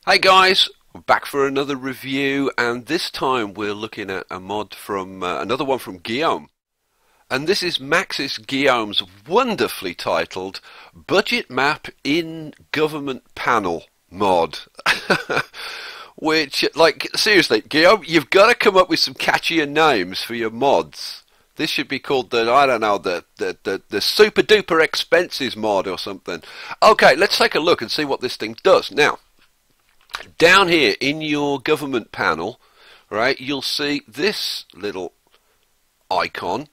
Hey guys, we're back for another review, and this time we're looking at a mod from another one from Guillaume. And this is MaxisGuillaume's wonderfully titled Budget Map in Government Panel mod. Which, like, seriously, Guillaume, you've got to come up with some catchier names for your mods. This should be called the, I don't know, the super duper expenses mod or something. Okay, let's take a look and see what this thing does. Now, down here in your government panel, right, you'll see this little icon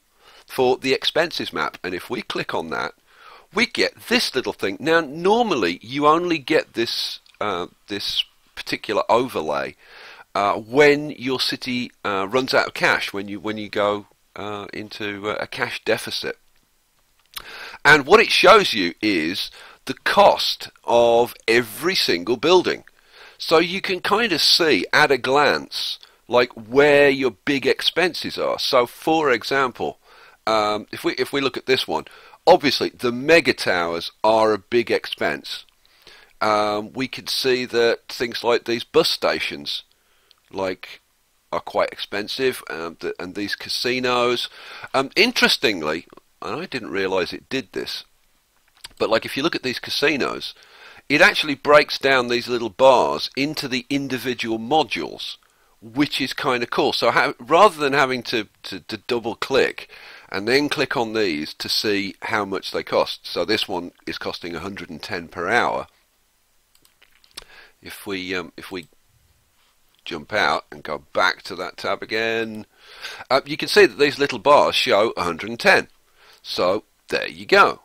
for the expenses map, and if we click on that, we get this little thing. Now, normally you only get this this particular overlay when your city runs out of cash, when you go into a cash deficit. And what it shows you is the cost of every single building. So you can kind of see at a glance like where your big expenses are. So for example, if we look at this one, obviously the mega towers are a big expense. We can see that things like these bus stations are quite expensive, and these casinos. Interestingly, and I didn't realize it did this, but like if you look at these casinos, it actually breaks down these little bars into the individual modules, which is kind of cool. So rather than having to double click and then click on these to see how much they cost, so this one is costing 110 per hour. If we jump out and go back to that tab again, you can see that these little bars show 110. So there you go.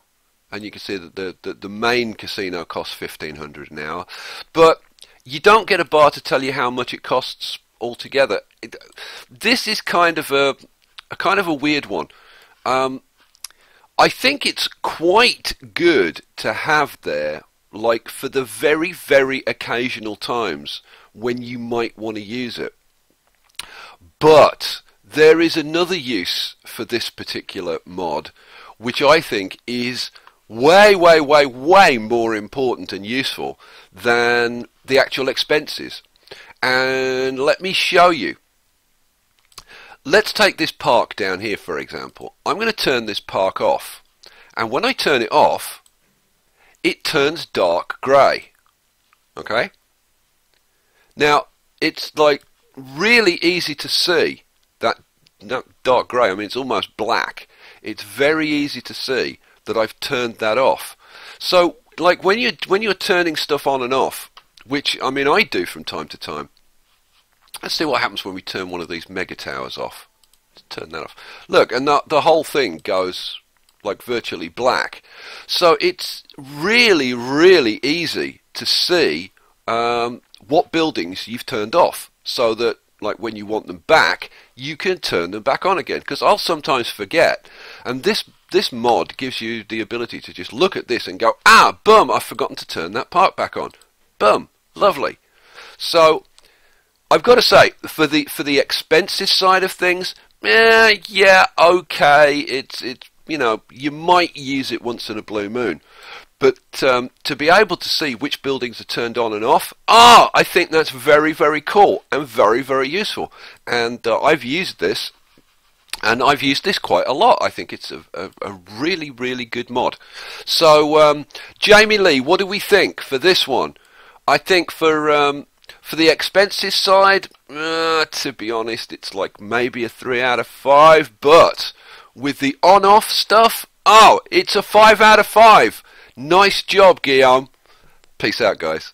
And you can see that the main casino costs 1,500 an hour, but you don't get a bar to tell you how much it costs altogether. This is kind of a weird one. I think it's quite good to have there, like for the very, very occasional times when you might want to use it. But there is another use for this particular mod, which I think is way, way, way, way more important and useful than the actual expenses. And let me show you. Let's take this park down here, for example. I'm going to turn this park off. And when I turn it off, it turns dark grey. Okay? Now, it's like really easy to see that dark grey. I mean, it's almost black. It's very easy to see that I've turned that off. So like when you're turning stuff on and off, which I mean I do from time to time. Let's see what happens when we turn one of these mega towers off. Let's turn that off. Look, and the whole thing goes like virtually black. So it's really, really easy to see what buildings you've turned off, so that like when you want them back, you can turn them back on again. Because I'll sometimes forget, and this mod gives you the ability to just look at this and go, ah, boom, I've forgotten to turn that park back on. Boom, lovely. So I've got to say, for the expenses side of things, yeah, okay, it's you know, you might use it once in a blue moon. But to be able to see which buildings are turned on and off, I think that's very, very cool and very, very useful. And I've used this, and I've used this quite a lot. I think it's a really, really good mod. So, Jamie Lee, what do we think for this one? I think for the expenses side, to be honest, it's like maybe a 3 out of 5. But with the on-off stuff, it's a 5 out of 5. Nice job, Guillaume. Peace out, guys.